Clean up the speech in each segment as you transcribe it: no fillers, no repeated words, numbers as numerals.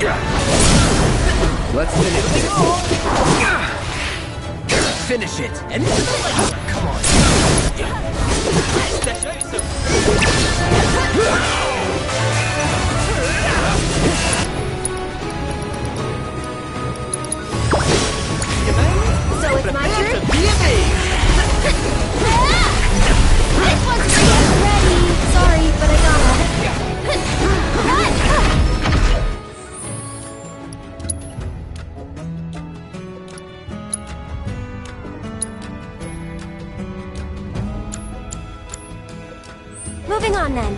Let's finish this. Finish it. And come on. So it's my turn? This one's for you. Ready. Sorry, but I gotta. Moving on then.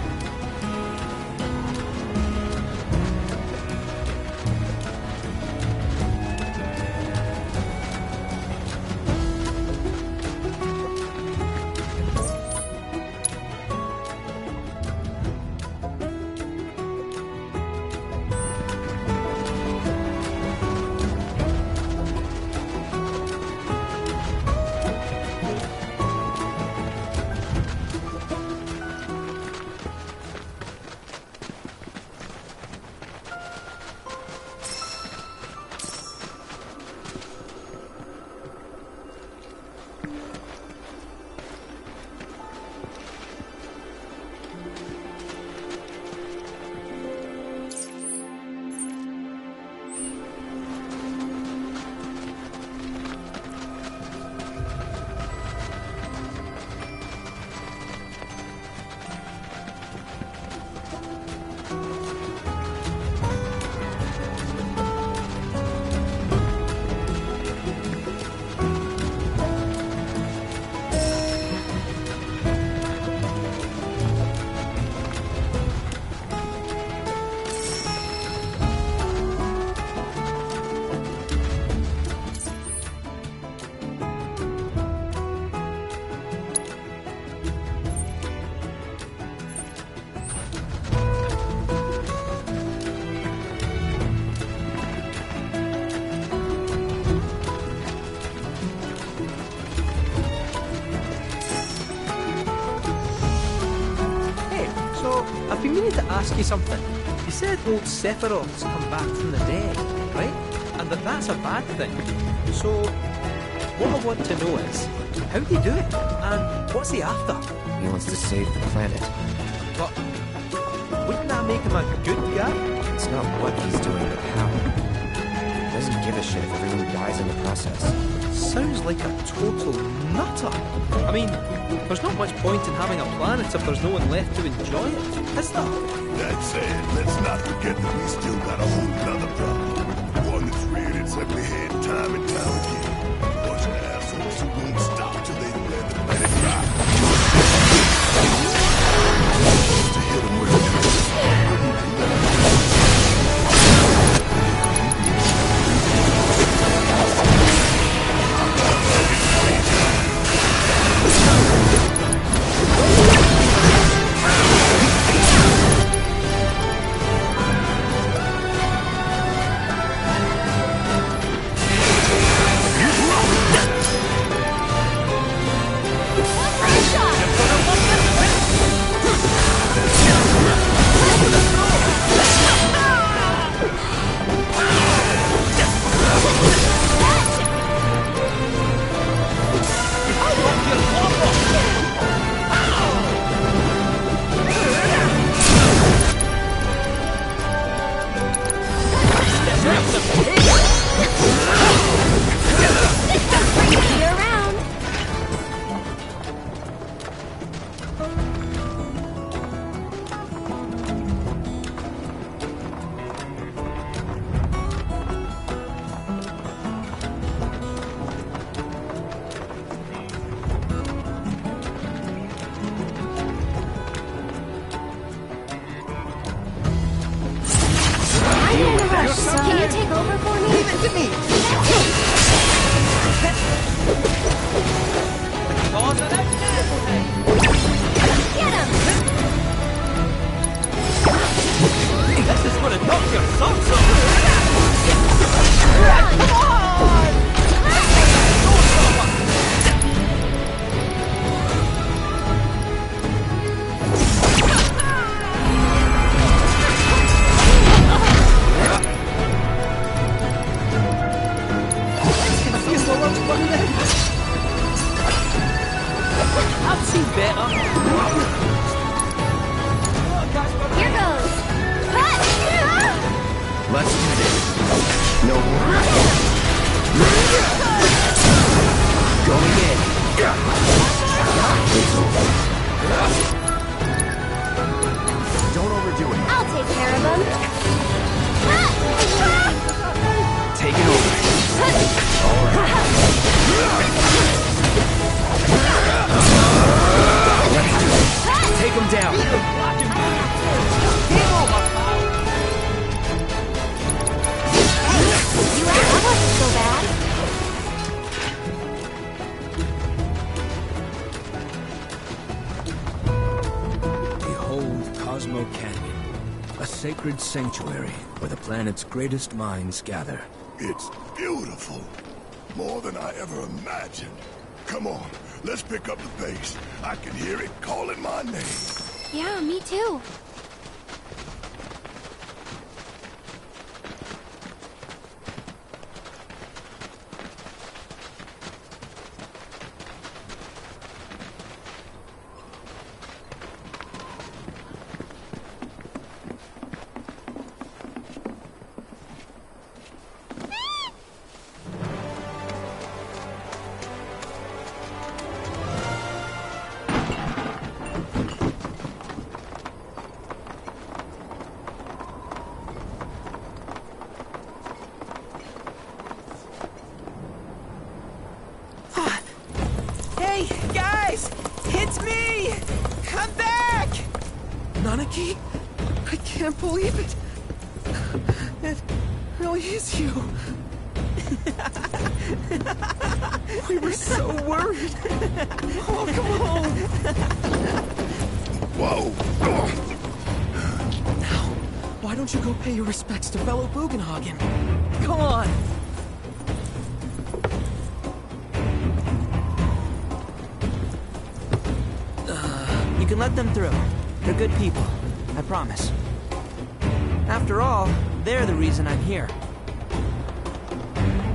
I've been meaning to ask you something. You said old Sephiroth's come back from the dead, right? And that's a bad thing. So, what I want to know is, how do you do it? And what's he after? He wants to save the planet. But wouldn't that make him a good guy? It's not what he's doing, but how. He doesn't give a shit if everyone dies in the process. Sounds like a total nutter. I mean, there's not much point in having a planet if there's no one left to enjoy it, is there? That said, let's not forget that we still got a whole nother problem. One that's reared its ugly head time and time again. A bunch of assholes who won't stop till they let the planet rock. To hit them where it is. Can you take over for me? Leave it to me! Get him! This is gonna knock your socks off! Come on! sacred sanctuary where the planet's greatest minds gather. It's beautiful. More than I ever imagined. Come on, let's pick up the pace. I can hear it calling my name. Yeah, me too. Hey, guys! It's me! I'm back! Nanaki? I can't believe it. It really is you. We were so worried. Oh, come home. Whoa! Now, why don't you go pay your respects to fellow Bugenhagen? Come on. You can let them through. They're good people. I promise. After all, they're the reason I'm here.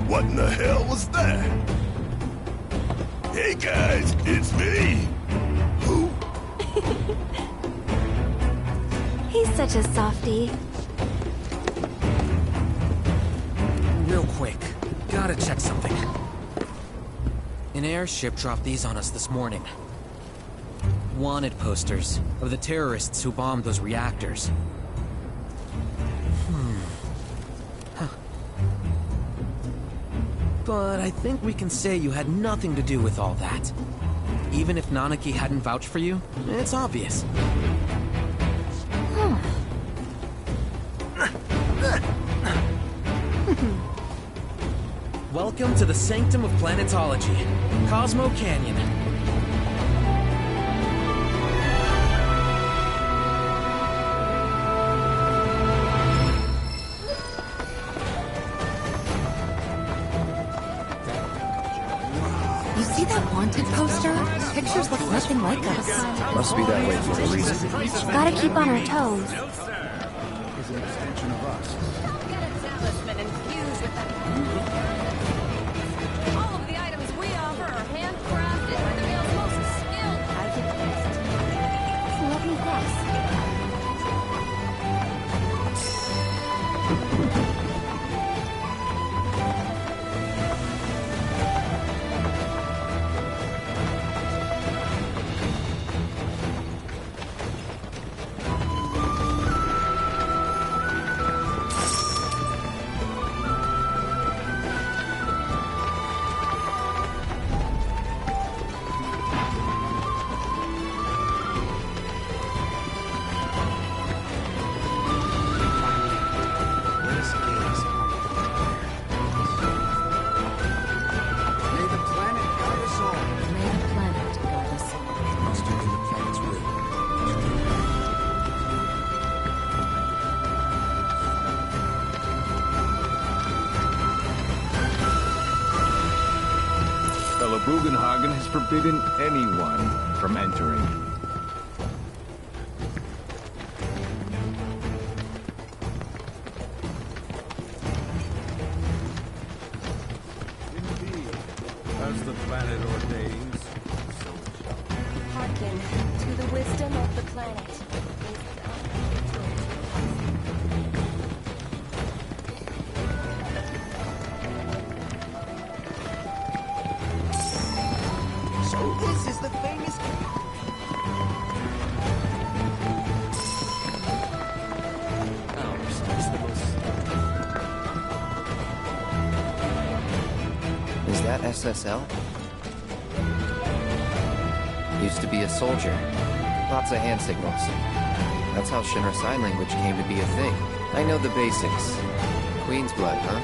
What in the hell was that? Hey guys, it's me! Who? He's such a softie. Real quick, gotta check something. An airship dropped these on us this morning. Wanted posters of the terrorists who bombed those reactors. Huh. But I think we can say you had nothing to do with all that. Even if Nanaki hadn't vouched for you, it's obvious. Welcome to the sanctum of planetology, Cosmo Canyon. You see that wanted poster? Pictures look nothing like us. Must be that way for a reason. Gotta keep on our toes. All of the items we offer are handcrafted by the male's most skilled. I get this. Let me guess. May the planet guide us all. May the planet guide us all. Trust in the planet's will. Fellow Bugenhagen has forbidden anyone from entering. Indeed, as the planet ordains, so it shall. Hearken to the wisdom of the planet. So this is the famous... Is that SSL? Used to be a soldier. Lots of hand signals. That's how Shinra Sign Language came to be a thing. I know the basics. Queen's blood, huh?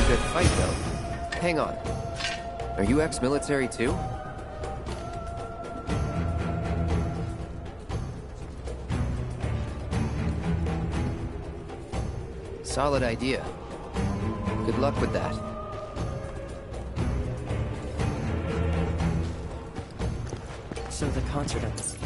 a good fight, though. Hang on. Are you ex-military too? Solid idea. Good luck with that. So the concert at the coast.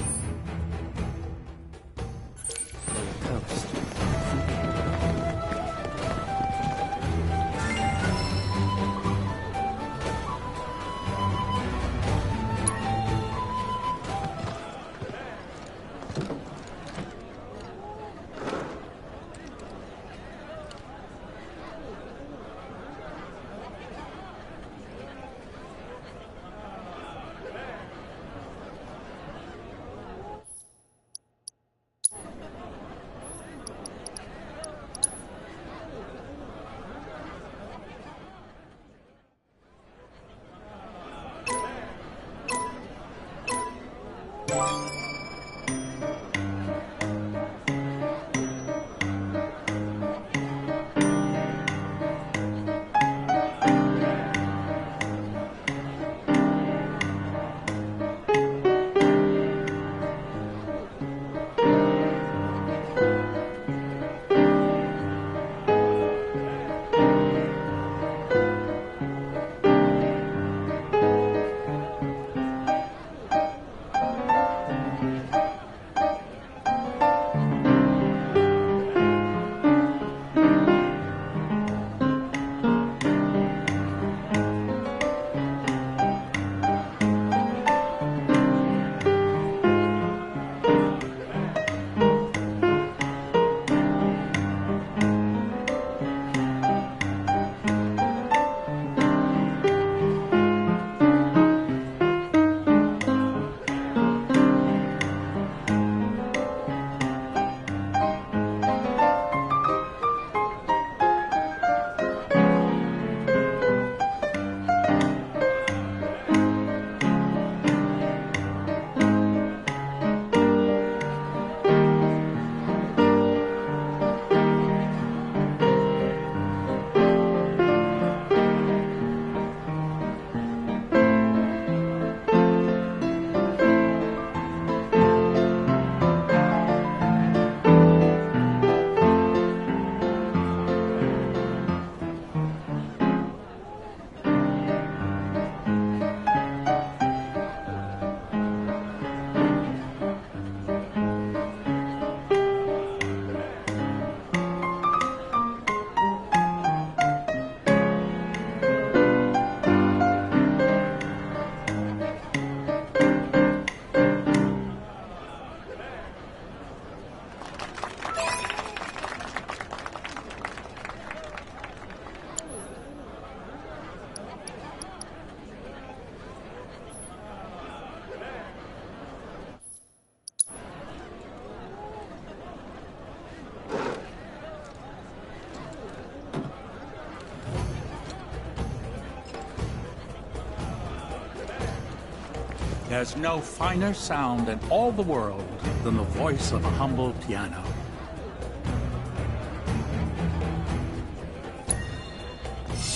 There's no finer sound in all the world than the voice of a humble piano.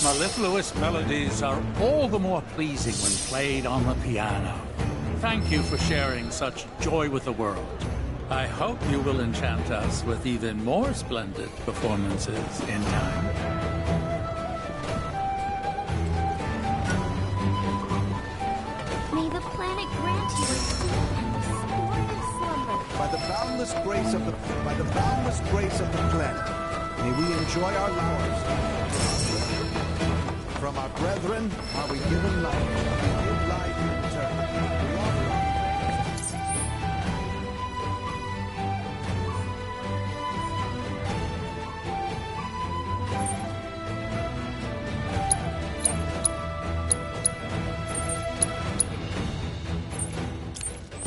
Mellifluous melodies are all the more pleasing when played on the piano. Thank you for sharing such joy with the world. I hope you will enchant us with even more splendid performances in time. May the planet grant you restorative slumber. By the boundless grace of the planet, may we enjoy our lives. From our brethren are we given life. We give life in return. We offer our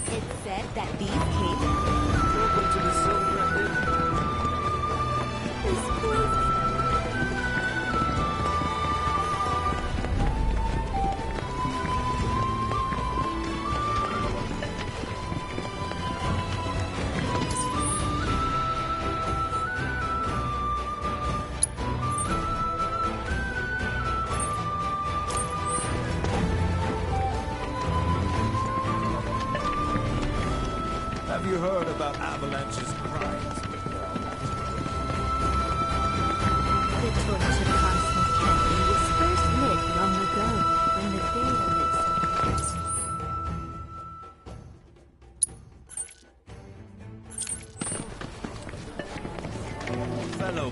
It's said that these caves... welcome to the Silver Inn. This place... heard about Avalanche's crimes. The torch of Cosmic Canyon was first lit long ago when the Veil lit Fellow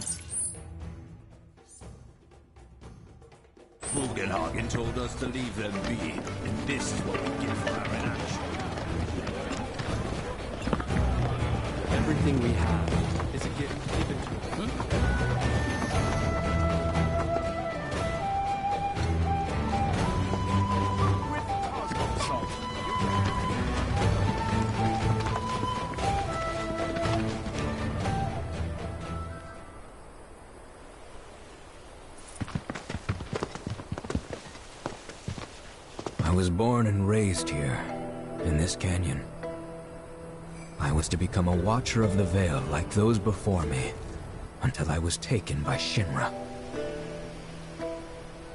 Bugenhagen told us to leave them be, and this is what we get for our inaction. Everything we have is a gift given to us. I was born and raised here, in this canyon. I was to become a watcher of the Veil like those before me, until I was taken by Shinra.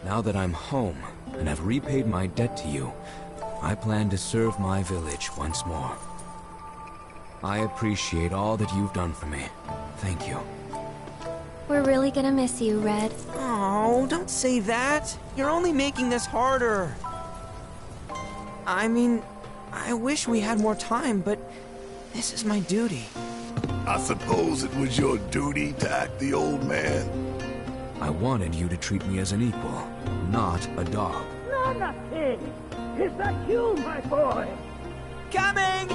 Now that I'm home, and have repaid my debt to you, I plan to serve my village once more. I appreciate all that you've done for me. Thank you. We're really gonna miss you, Red. Oh, don't say that. You're only making this harder. I mean, I wish we had more time, but this is my duty. I suppose it was your duty to act the old man. I wanted you to treat me as an equal, not a dog. No, nothing. Is that you, my boy? Coming!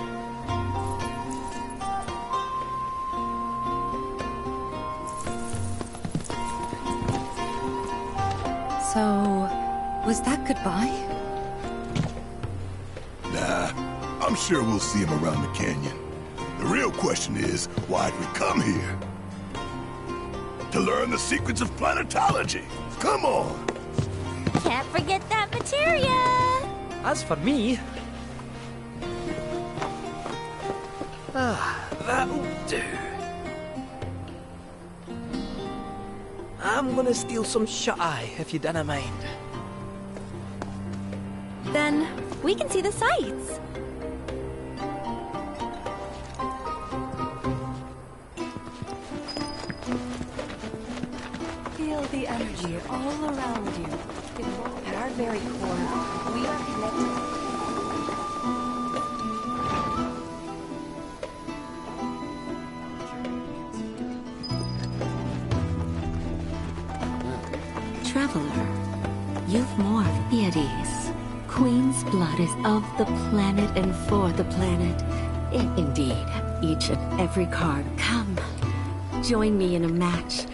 So, was that goodbye? Nah, I'm sure we'll see him around the canyon. The real question is, why'd we come here? To learn the secrets of planetology. Come on! Can't forget that materia! As for me... that'll do. I'm gonna steal some shut-eye, if you don't mind. Then we can see the sights. Feel the energy all around you. At our very core, we are connected. Traveler, you've morphed deities. Queen's blood is of the planet and for the planet. Indeed, each and every card. Come, join me in a match.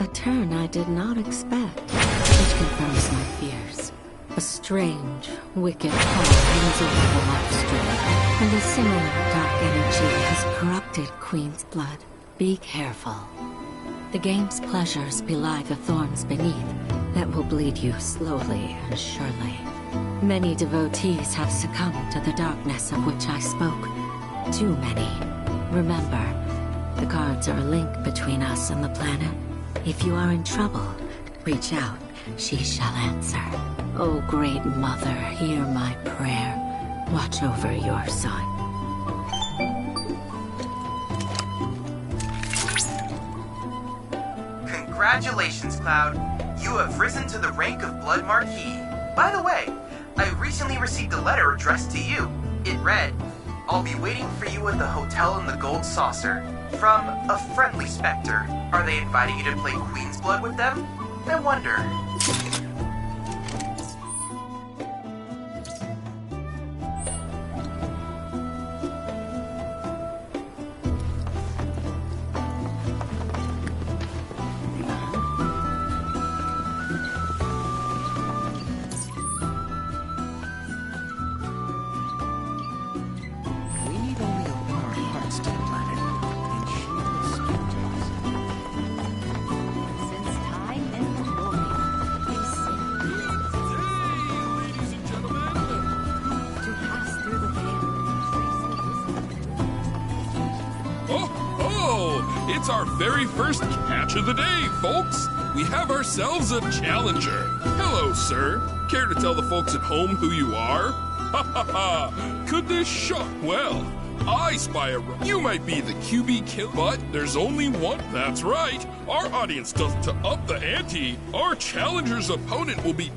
A turn I did not expect, which confirms my fears. A strange, wicked power hangs over the Lifestream, and a similar dark energy has corrupted Queen's blood. Be careful. The game's pleasures belie the thorns beneath that will bleed you slowly and surely. Many devotees have succumbed to the darkness of which I spoke. Too many. Remember, the cards are a link between us and the planet. If you are in trouble, reach out. She shall answer. O great mother, hear my prayer. Watch over your son. Congratulations, Cloud. You have risen to the rank of Blood Marquis. By the way, I recently received a letter addressed to you. It read, "I'll be waiting for you at the hotel in the Gold Saucer. From a friendly specter. Are they inviting you to play Queen's Blood with them? I wonder." It's our very first catch of the day, folks. We have ourselves a challenger. Hello, sir. Care to tell the folks at home who you are? Ha ha ha! Could this shock? Well, I spy a... You might be the QB kill, but there's only one. That's right. Our audience does to up the ante. Our challenger's opponent will be...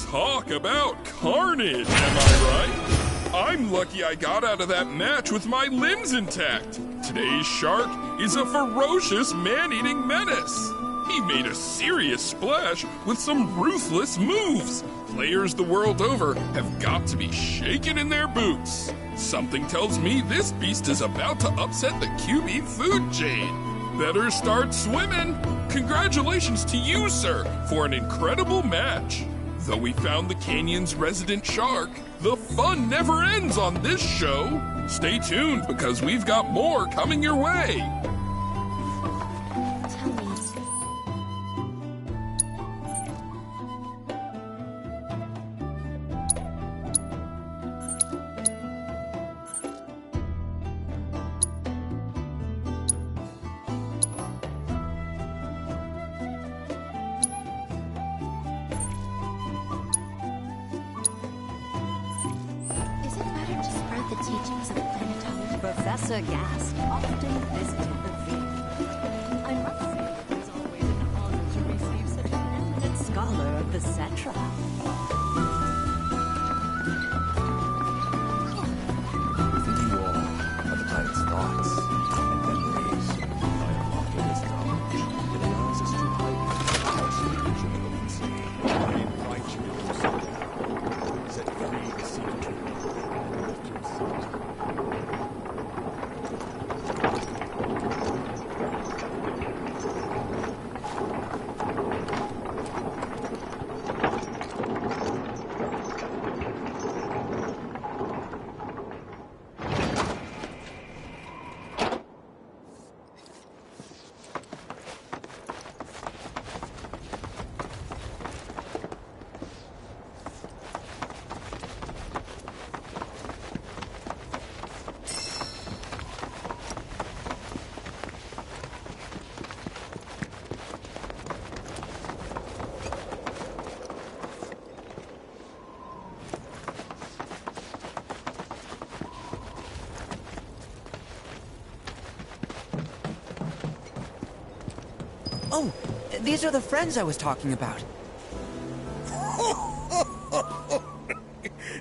Talk about carnage, am I right? I'm lucky I got out of that match with my limbs intact. Today's shark is a ferocious man-eating menace. He made a serious splash with some ruthless moves. Players the world over have got to be shaken in their boots. Something tells me this beast is about to upset the QB food chain. Better start swimming. Congratulations to you, sir, for an incredible match. Though we found the canyon's resident shark, the fun never ends on this show. Stay tuned because we've got more coming your way. Professor Gast often visited the field. I must say, it's always an honor to receive such an eminent scholar of the Cetra. Within you all are the planet's thoughts and memories. By unlocking this knowledge, it allows us to hide our spiritual potency. I invite you to do something. Set free the secret and lift yourself. Oh, these are the friends I was talking about.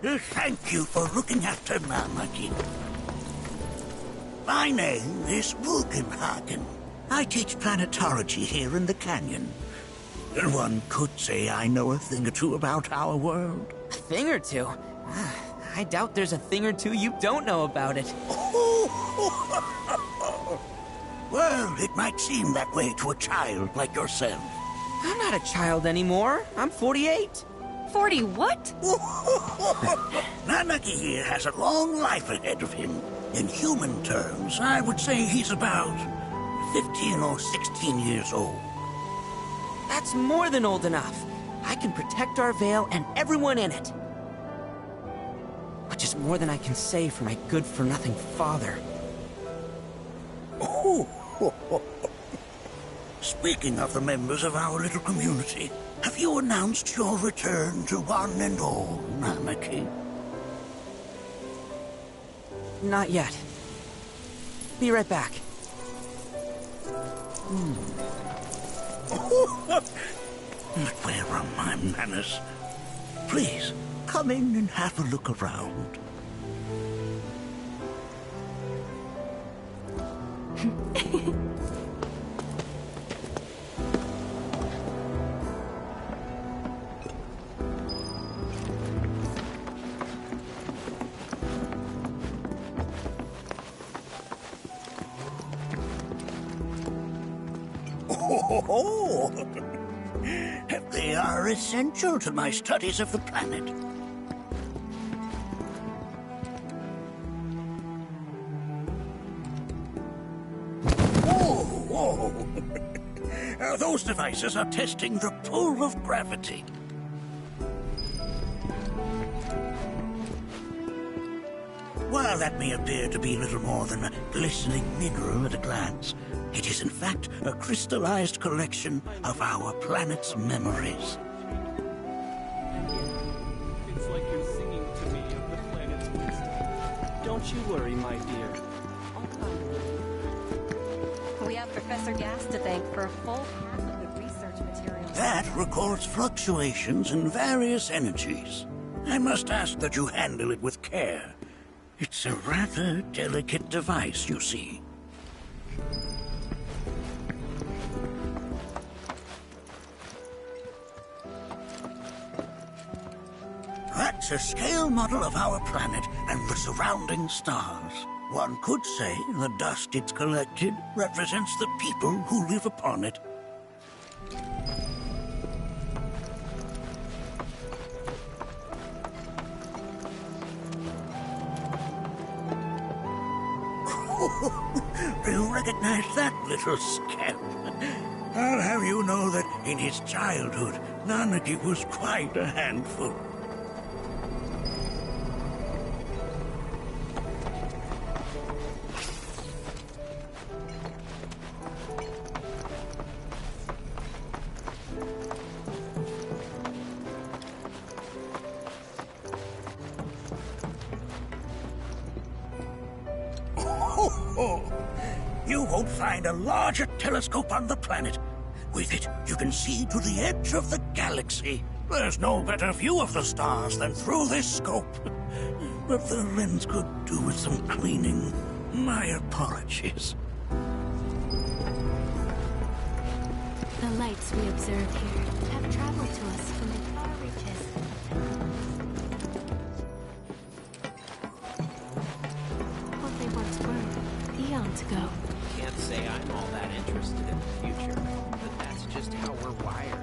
Thank you for looking after Namaki. My name is Bugenhagen. I teach planetology here in the canyon. One could say I know a thing or two about our world. A thing or two? I doubt there's a thing or two you don't know about it. Well, it might seem that way to a child like yourself. I'm not a child anymore. I'm 48. 40 what? Namaki here has a long life ahead of him. In human terms, I would say he's about 15 or 16 years old. That's more than old enough. I can protect our Vale and everyone in it. Which is more than I can say for my good-for-nothing father. Speaking of the members of our little community, have you announced your return to one and all, Namaki? Not yet. Be right back. But where are my manners? Please, come in and have a look around. Oh, they are essential to my studies of the planet. Whoa! Those devices are testing the pull of gravity. While that may appear to be little more than a glistening mineral at a glance, it is in fact a crystallized collection of our planet's memories. It's like you're singing to me of the planet's wisdom. Don't you worry, my dear. We have Professor Gast to thank for a full half of the research That records fluctuations in various energies. I must ask that you handle it with care. It's a rather delicate device, you see. That's a scale model of our planet and the surrounding stars. One could say the dust it's collected represents the people who live upon it. Do you recognize that little scamp? I'll have you know that in his childhood, Nanaki was quite a handful. You won't find a larger telescope on the planet. With it, you can see to the edge of the galaxy. There's no better view of the stars than through this scope. But the lens could do with some cleaning. My apologies. The lights we observe here have traveled to us from the far reaches. What they once were, eons ago. Can't say I'm all that interested in the future, but that's just how we're wired.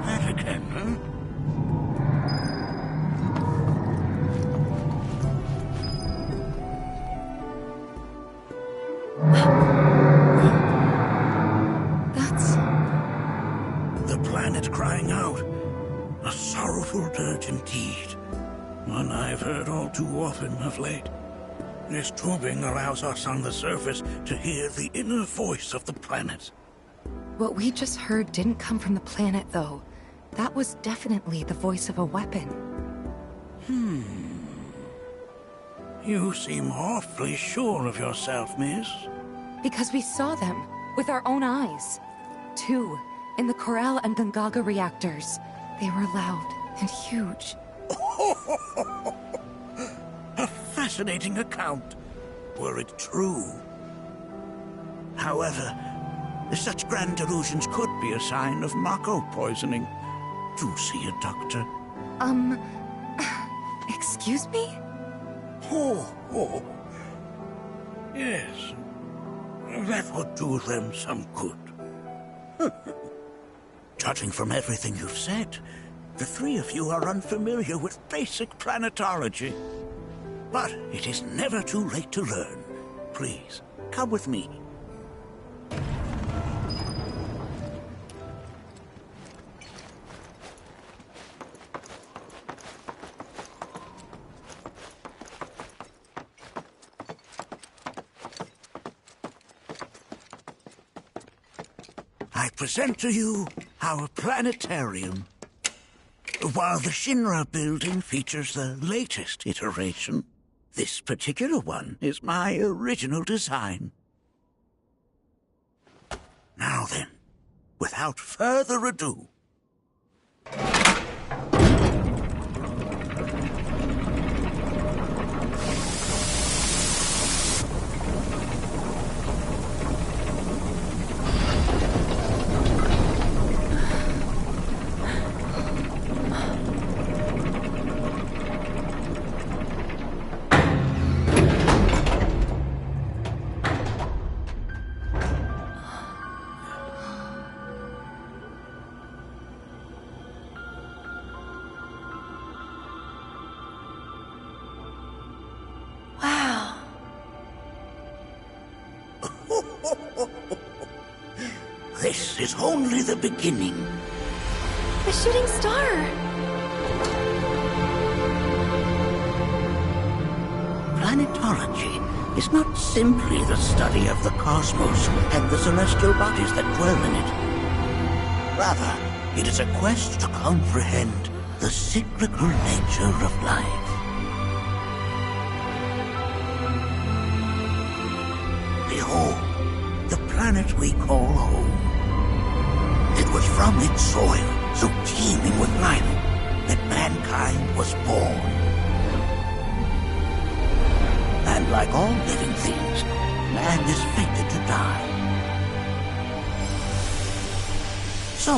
That again, huh? The planet crying out. A sorrowful dirge indeed. One I've heard all too often of late. This tubing allows us on the surface to hear the inner voice of the planet. What we just heard didn't come from the planet, though. That was definitely the voice of a weapon. You seem awfully sure of yourself, miss. Because we saw them, with our own eyes. Two, in the Corral and Gungaga reactors. They were loud and huge. A fascinating account, were it true. However, such grand delusions could be a sign of Mako poisoning. Do see a doctor. Excuse me? Oh. Yes. That would do them some good. Judging from everything you've said, the three of you are unfamiliar with basic planetology. But it is never too late to learn. Please, come with me. I present to you our planetarium. While the Shinra building features the latest iteration, this particular one is my original design. Now then, without further ado, this is only the beginning. The shooting star! Planetology is not simply the study of the cosmos and the celestial bodies that dwell in it. Rather, it is a quest to comprehend the cyclical nature of life. Behold, the planet we call home. It was from its soil, so teeming with life, that mankind was born. And like all living things, man is fated to die. So,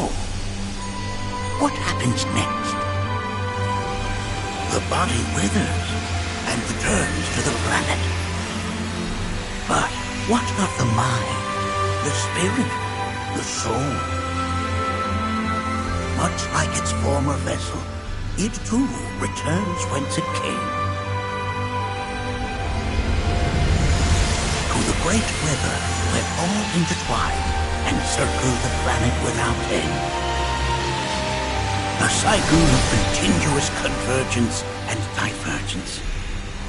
what happens next? The body withers and returns to the planet. But what of the mind, the spirit, the soul? Much like its former vessel, it too returns whence it came. To the great river where all intertwine and circle the planet without end. A cycle of continuous convergence and divergence.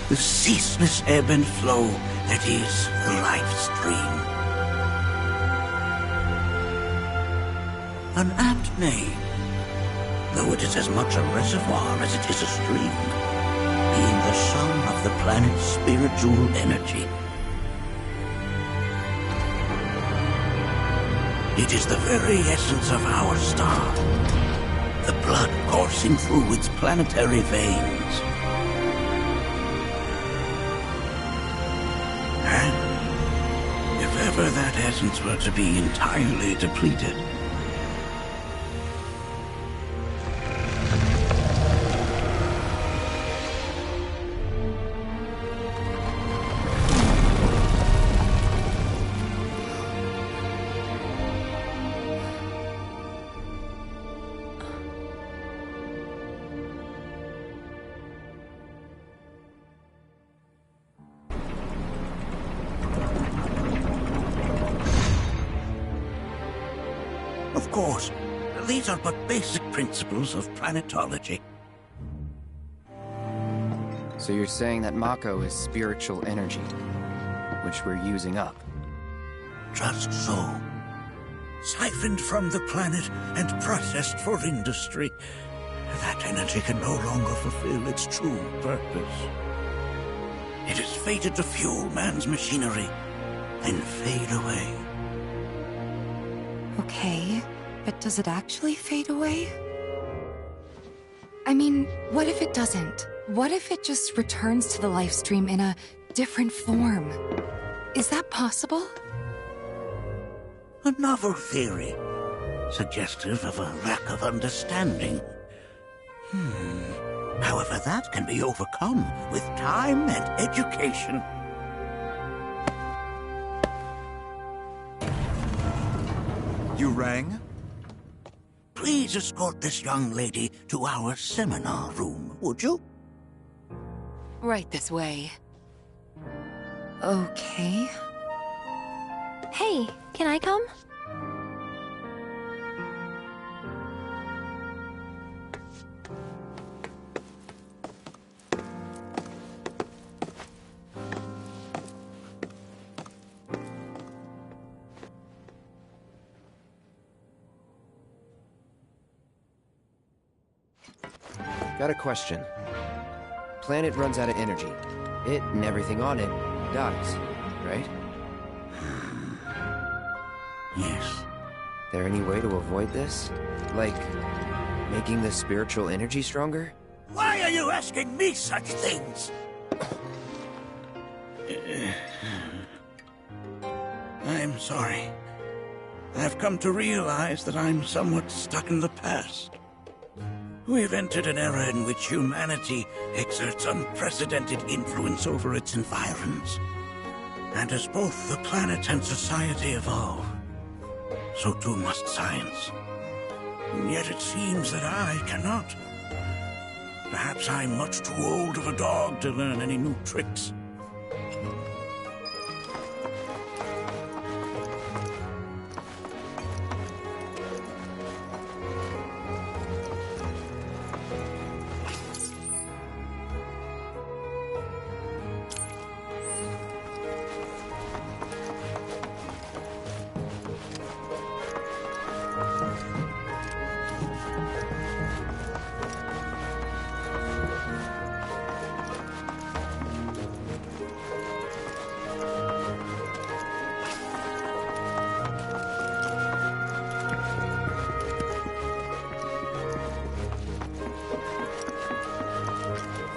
The ceaseless ebb and flow that is the life stream. An apt name, though it is as much a reservoir as it is a stream, being the sum of the planet's spiritual energy. It is the very essence of our star, the blood coursing through its planetary veins. And if ever that essence were to be entirely depleted, of course, these are but basic principles of planetology. So you're saying that Mako is spiritual energy, which we're using up? Just so. Siphoned from the planet and processed for industry, that energy can no longer fulfill its true purpose. It is fated to fuel man's machinery and fade away. Okay, but does it actually fade away? I mean, what if it doesn't? What if it just returns to the life stream in a different form? Is that possible? A novel theory, suggestive of a lack of understanding. However, that can be overcome with time and education. You rang? Please escort this young lady to our seminar room, would you? Right this way. Okay. Hey, can I come? Got a question. Planet runs out of energy. It and everything on it dies, right? Yes. There any way to avoid this? Like, making the spiritual energy stronger? Why are you asking me such things? I'm sorry. I've come to realize that I'm somewhat stuck in the past. We've entered an era in which humanity exerts unprecedented influence over its environs. And as both the planet and society evolve, so too must science. And yet it seems that I cannot. Perhaps I'm much too old of a dog to learn any new tricks.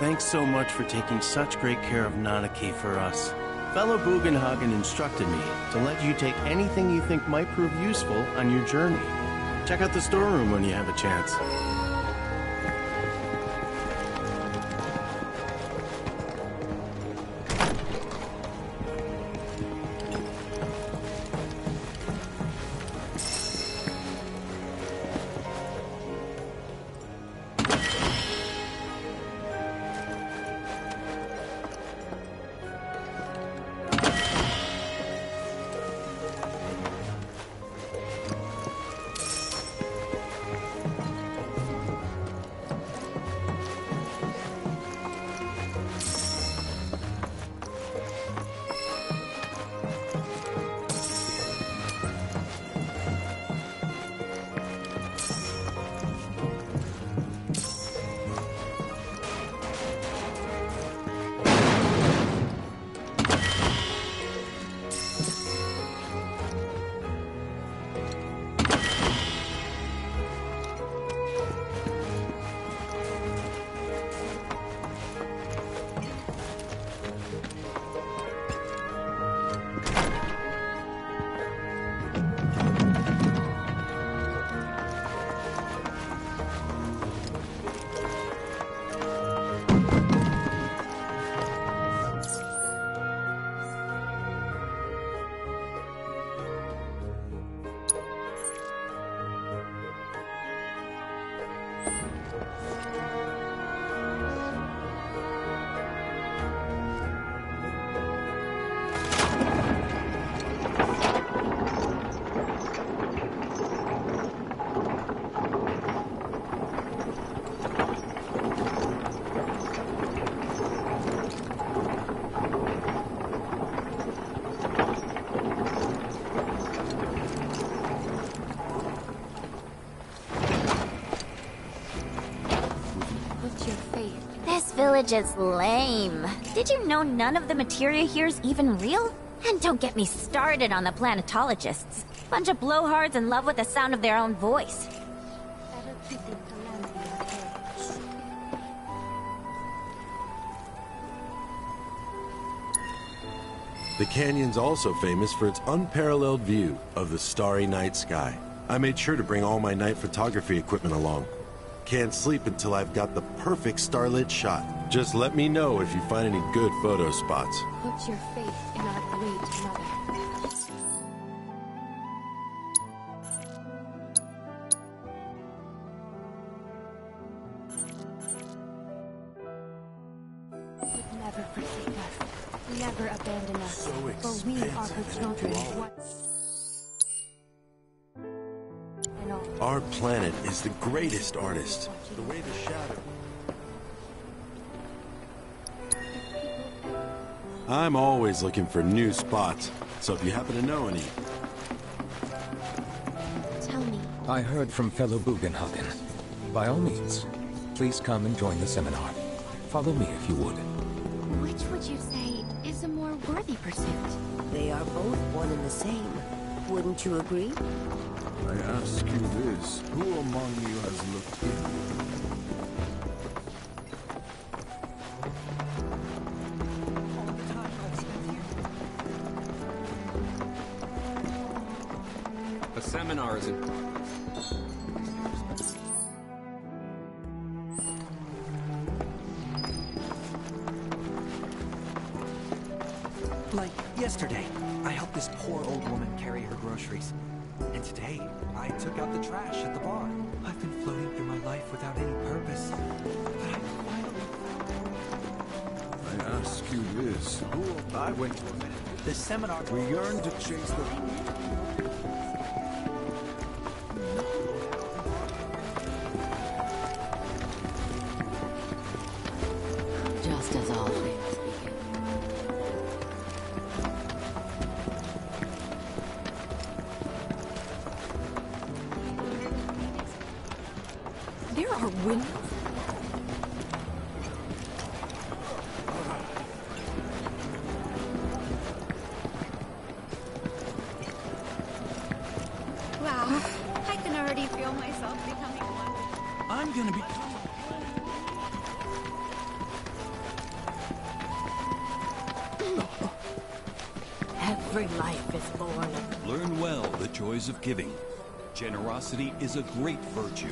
Thanks so much for taking such great care of Nanaki for us. Fellow Bugenhagen instructed me to let you take anything you think might prove useful on your journey. Check out the storeroom when you have a chance. Village is lame. Did you know none of the materia here is even real? And don't get me started on the planetologists. Bunch of blowhards in love with the sound of their own voice. The canyon's also famous for its unparalleled view of the starry night sky. I made sure to bring all my night photography equipment along. Can't sleep until I've got the perfect starlit shot. Just let me know if you find any good photo spots. Put your faith in our great mother. Never forsake us. Never abandon us. For we are her children. Our planet is the greatest artist. The way the shadow... I'm always looking for new spots, so if you happen to know any... Tell me. I heard from fellow Bugenhagen. By all means, please come and join the seminar. Follow me if you would. Which would you say is a more worthy pursuit? They are both one and the same. Wouldn't you agree? I ask you this, who among you has looked in? The seminar is in... Like yesterday, I helped this poor old woman carry her groceries. And today, I took out the trash at the bar. I've been floating through my life without any purpose. But I finally... I ask you this, who... I went to a minute. The seminar... We yearn to chase the... Just as all things begin. There are windows. Wow, I can already feel myself becoming one. I'm gonna be... every life is born. Learn well the joys of giving. Generosity is a great virtue,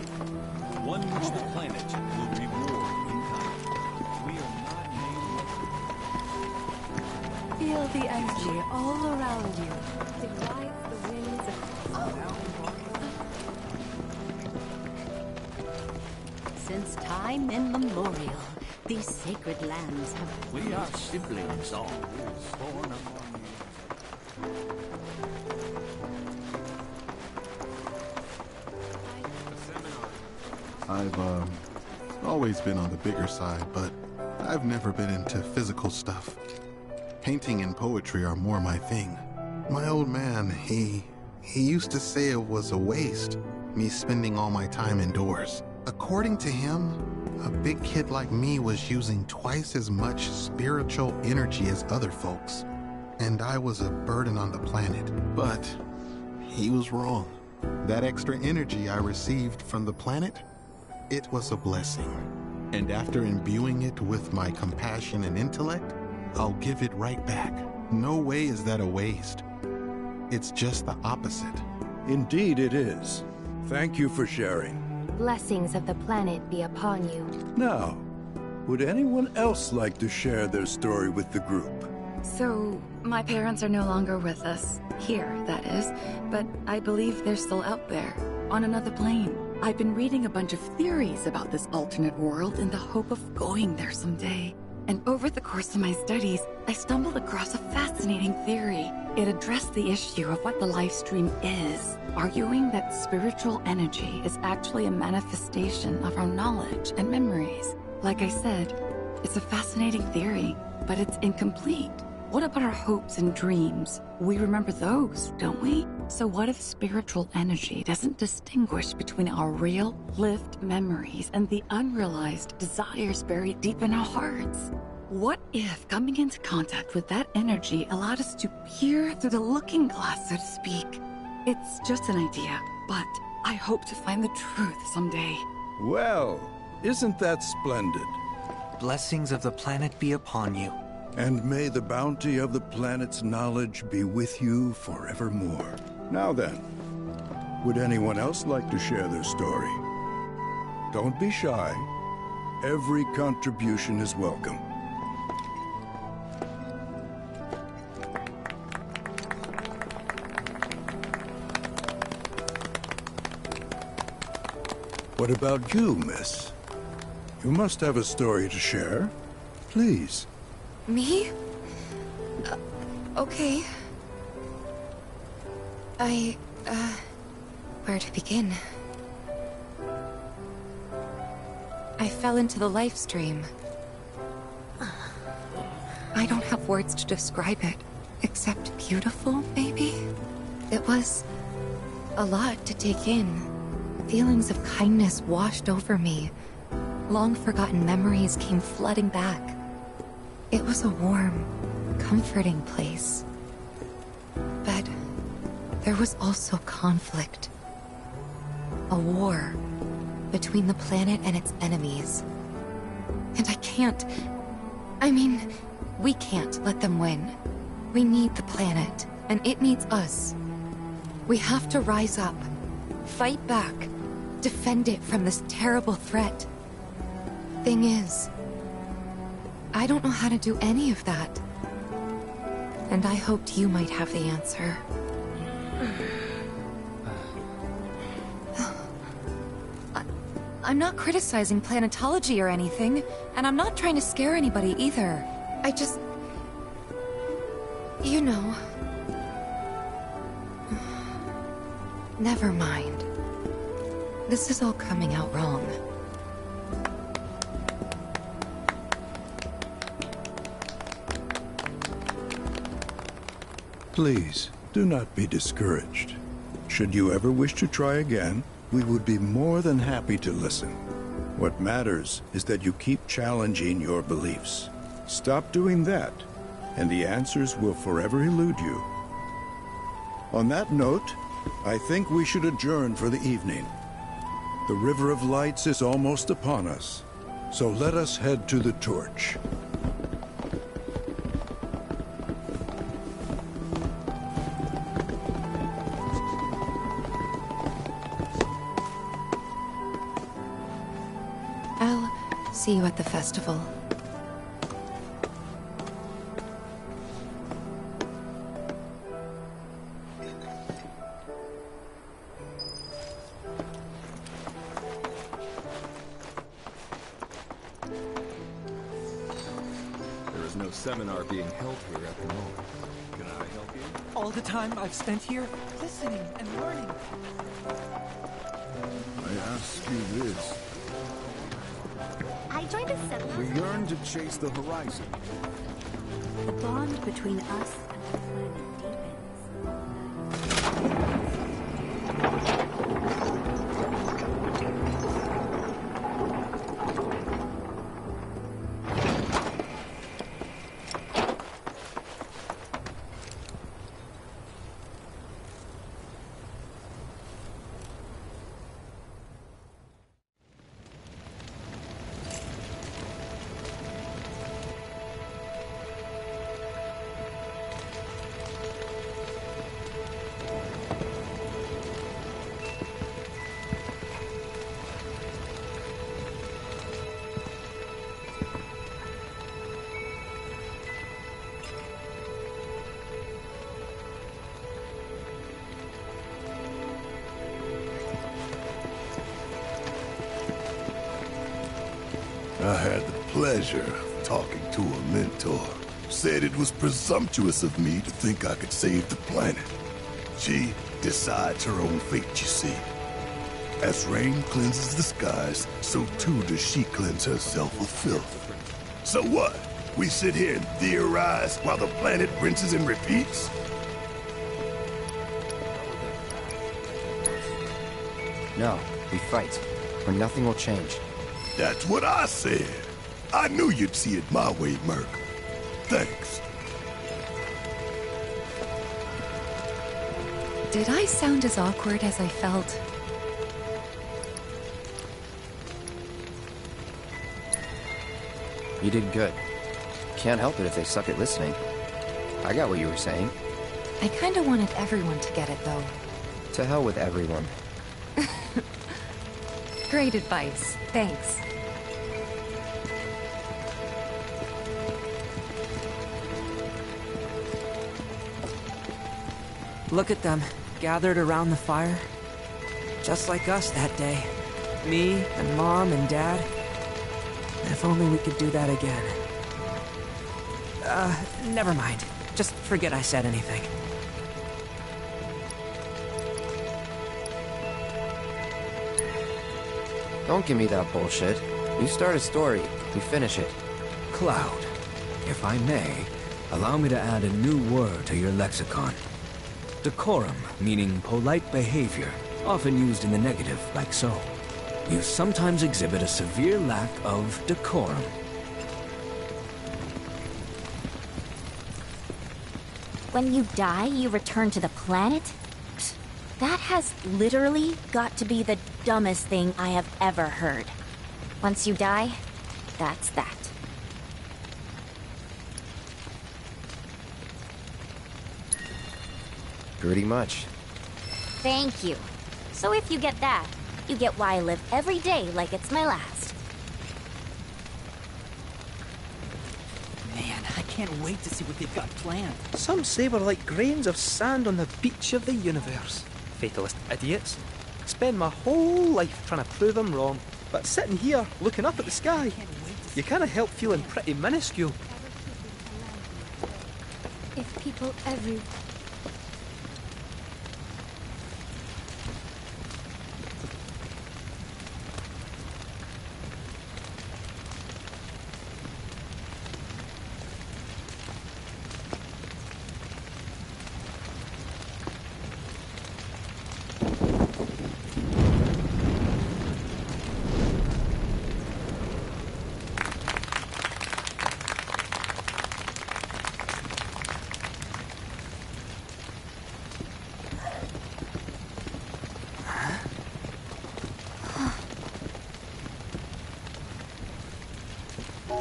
one which the planet will reward in kind. We are not made. Feel the energy all around you. It rides the winds across the mountain. Since time immemorial, these sacred lands have... We are siblings always, born among I've always been on the bigger side, but I've never been into physical stuff. Painting and poetry are more my thing. My old man, he used to say it was a waste, me spending all my time indoors. According to him, a big kid like me was using twice as much spiritual energy as other folks, and I was a burden on the planet. But he was wrong. That extra energy I received from the planet, it was a blessing. And after imbuing it with my compassion and intellect, I'll give it right back. No way is that a waste. It's just the opposite. Indeed it is. Thank you for sharing. Blessings of the planet be upon you. Now, would anyone else like to share their story with the group? So, my parents are no longer with us. Here, that is. But I believe they're still out there, on another plane. I've been reading a bunch of theories about this alternate world in the hope of going there someday. And over the course of my studies, I stumbled across a fascinating theory. It addressed the issue of what the life stream is, arguing that spiritual energy is actually a manifestation of our knowledge and memories. Like I said, it's a fascinating theory, but it's incomplete. What about our hopes and dreams? We remember those, don't we? So what if spiritual energy doesn't distinguish between our real, lived memories and the unrealized desires buried deep in our hearts? What if coming into contact with that energy allowed us to peer through the looking glass, so to speak? It's just an idea, but I hope to find the truth someday. Well, isn't that splendid? Blessings of the planet be upon you. And may the bounty of the planet's knowledge be with you forevermore. Now then, would anyone else like to share their story? Don't be shy. Every contribution is welcome. What about you, miss? You must have a story to share. Please. Me? Okay. Where to begin? I fell into the life stream. I don't have words to describe it, except beautiful, maybe? It was a lot to take in. Feelings of kindness washed over me. Long-forgotten memories came flooding back. It was a warm, comforting place. But there was also conflict. A war between the planet and its enemies. And we can't let them win. We need the planet, and it needs us. We have to rise up, fight back, defend it from this terrible threat. Thing is, I don't know how to do any of that. And I hoped you might have the answer. I'm not criticizing planetology or anything, and I'm not trying to scare anybody either. I just... you know... Never mind. This is all coming out wrong. Please, do not be discouraged. Should you ever wish to try again, we would be more than happy to listen. What matters is that you keep challenging your beliefs. Stop doing that, and the answers will forever elude you. On that note, I think we should adjourn for the evening. The River of Lights is almost upon us, so let us head to the torch. See you at the festival. There is no seminar being held here at the moment. Can I help you? All the time I've spent here, listening and learning. I ask you this. I joined a seminar. We yearn to chase the horizon. The bond between us and the planet deepens. I had the pleasure of talking to a mentor. Said it was presumptuous of me to think I could save the planet. She decides her own fate, you see. As rain cleanses the skies, so too does she cleanse herself of filth. So what? We sit here and theorize while the planet rinses and repeats? No, we fight, or nothing will change. That's what I said. I knew you'd see it my way, Merc. Thanks. Did I sound as awkward as I felt? You did good. Can't help it if they suck at listening. I got what you were saying. I kinda wanted everyone to get it, though. To hell with everyone. Great advice. Thanks. Look at them, gathered around the fire. Just like us that day. Me and Mom and Dad. If only we could do that again. Never mind. Just forget I said anything. Don't give me that bullshit. You start a story, you finish it. Cloud, if I may, allow me to add a new word to your lexicon. Decorum, meaning polite behavior, often used in the negative, like so. You sometimes exhibit a severe lack of decorum. When you die, you return to the planet? That has literally got to be the dumbest thing I have ever heard. Once you die, that's that. Pretty much. Thank you. So if you get that, you get why I live every day like it's my last. Man, I can't wait to see what they've got planned. Some say we're like grains of sand on the beach of the universe. Fatalist idiots. Spend my whole life trying to prove them wrong, but sitting here, looking up at the sky, you can't help feeling pretty minuscule. If people everywhere...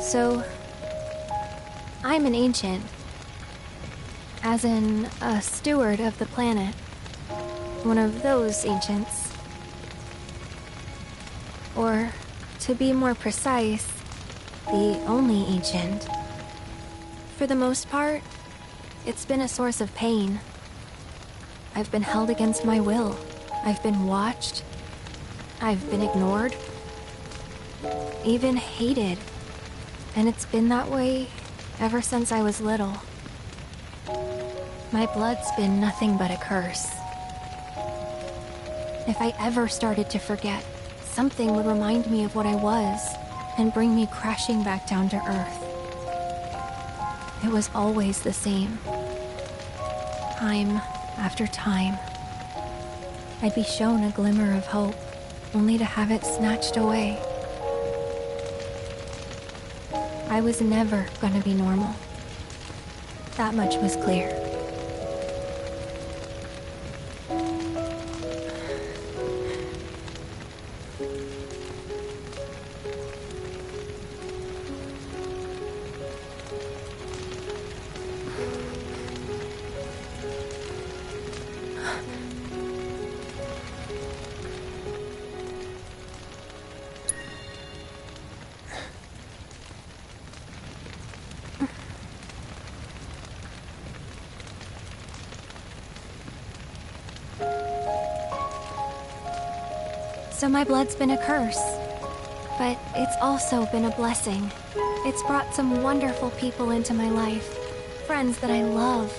So, I'm an ancient. As in, a steward of the planet. One of those ancients. Or, to be more precise, the only ancient. For the most part, it's been a source of pain. I've been held against my will. I've been watched. I've been ignored. Even hated. And it's been that way ever since I was little. My blood's been nothing but a curse. If I ever started to forget, something would remind me of what I was and bring me crashing back down to Earth. It was always the same. Time after time. I'd be shown a glimmer of hope, only to have it snatched away. I was never gonna be normal. That much was clear. So my blood's been a curse, but it's also been a blessing. It's brought some wonderful people into my life, friends that I love.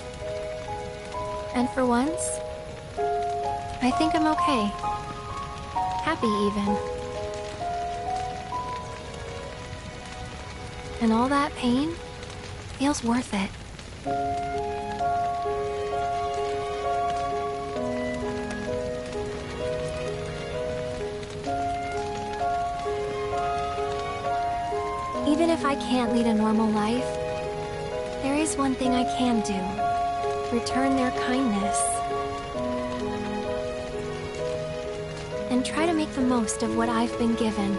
And for once, I think I'm okay. Happy even. And all that pain feels worth it. Even if I can't lead a normal life, there is one thing I can do. Return their kindness. And try to make the most of what I've been given.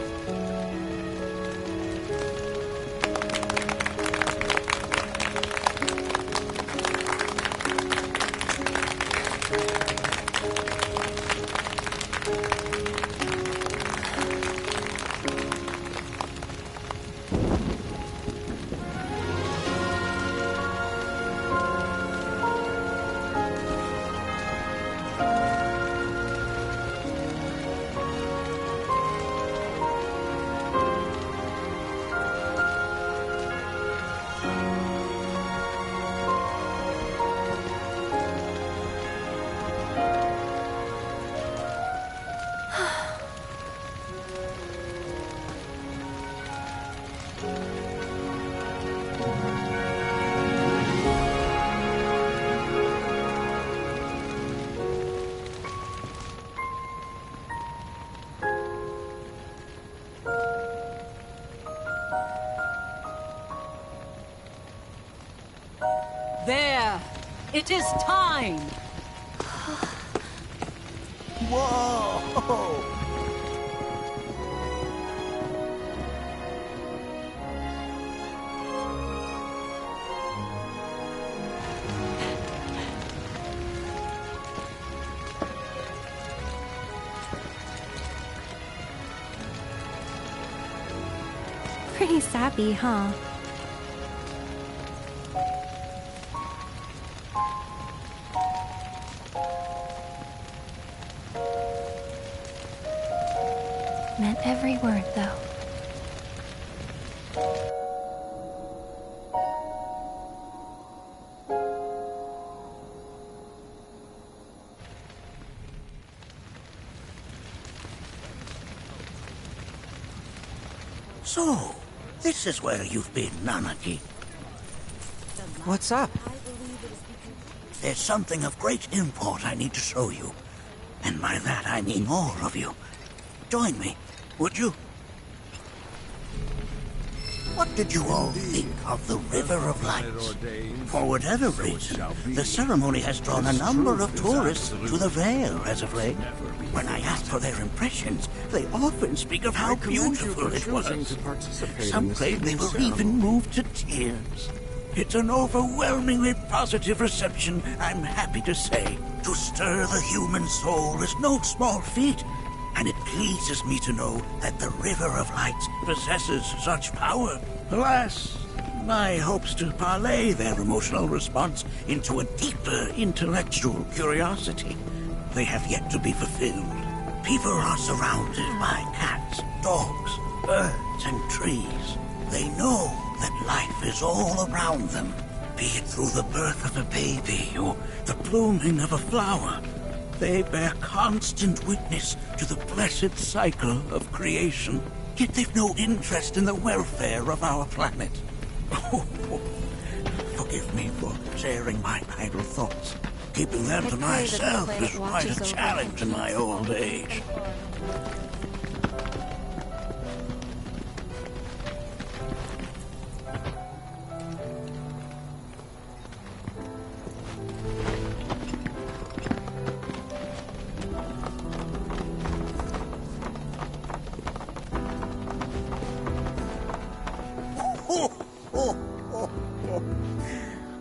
There! It is time! Whoa! Pretty sappy, huh? Meant every word, though. So, this is where you've been, Nanaki. What's up? There's something of great import I need to show you. And by that I mean all of you. Join me, would you? What did you all think of the River of Lights? For whatever reason, the ceremony has drawn a number of tourists to the Vale as of late. When I ask for their impressions, they often speak of how beautiful it was. Some claim they were even moved to tears. It's an overwhelmingly positive reception, I'm happy to say. To stir the human soul is no small feat, and it pleases me to know that the River of Lights possesses such power. Alas, my hopes to parlay their emotional response into a deeper intellectual curiosity, they have yet to be fulfilled. People are surrounded by cats, dogs, birds, and trees. They know that life is all around them, be it through the birth of a baby or the blooming of a flower. They bear constant witness to the blessed cycle of creation, yet they've no interest in the welfare of our planet. Forgive me for sharing my idle thoughts. Keeping them to myself is quite a challenge in my old age.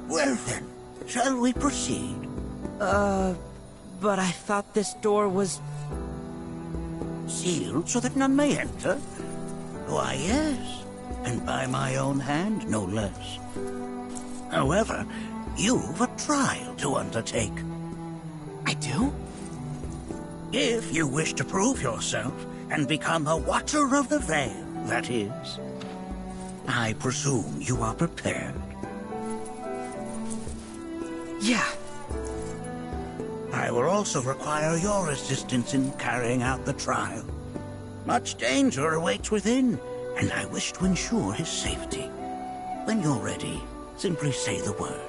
Well then, shall we proceed? But I thought this door was... Sealed so that none may enter? Why, yes. And by my own hand, no less. However, you've a trial to undertake. I do? If you wish to prove yourself and become a Watcher of the Veil, that is. I presume you are prepared. Yeah. I will also require your assistance in carrying out the trial. Much danger awaits within, and I wish to ensure his safety. When you're ready, simply say the word.